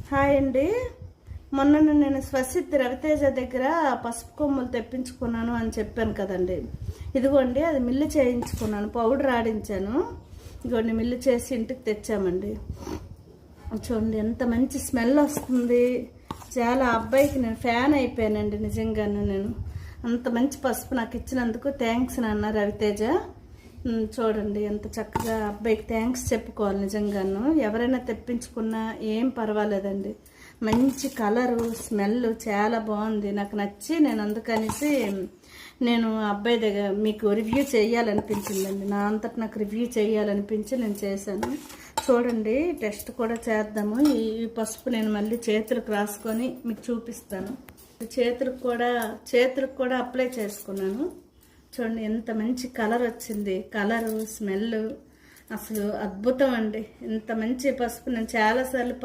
Hi అండి. మొన్న నేను స్వసిద్ధి రవితేజ దగ్గర పసుపు కొమ్ములు తెప్పించుకున్నాను అని చెప్పాను కదండి. ఇదిగోండి అది మిల్లు చేయించుకున్నాను, పౌడర్ ఆడించాను. ఇదిగోండి మిల్లు చేసి ఇంటికి తెచ్చామండి. చూడండి ఎంత మంచి స్మెల్ వస్తుంది. చాలా అబ్బాయికి నేను ఫ్యాన్ అయిపోయానండి నిజంగాను. నేను అంత మంచి పసుపు నాకు ఇచ్చినందుకు థ్యాంక్స్ నాన్న రవితేజ. చూడండి ఎంత చక్కగా అబ్బాయికి థ్యాంక్స్ చెప్పుకోవాలి నిజంగాను. ఎవరైనా తెప్పించుకున్నా ఏం పర్వాలేదండి. మంచి కలరు, స్మెల్ చాలా బాగుంది, నాకు నచ్చి నేను అందుకనేసి నేను అబ్బాయి దగ్గర మీకు రివ్యూ చేయాలనిపించిందండి. నా అంతటి నాకు రివ్యూ చేయాలనిపించి నేను చేశాను. చూడండి టెస్ట్ కూడా చేద్దాము. ఈ పసుపు నేను మళ్ళీ చేతులకు రాసుకొని మీకు చూపిస్తాను. చేతులకు కూడా అప్లై చేసుకున్నాను. చూడండి ఎంత మంచి కలర్ వచ్చింది. కలరు, స్మెల్ అసలు అద్భుతం అండి. ఇంత మంచి పసుపు నేను చాలాసార్లు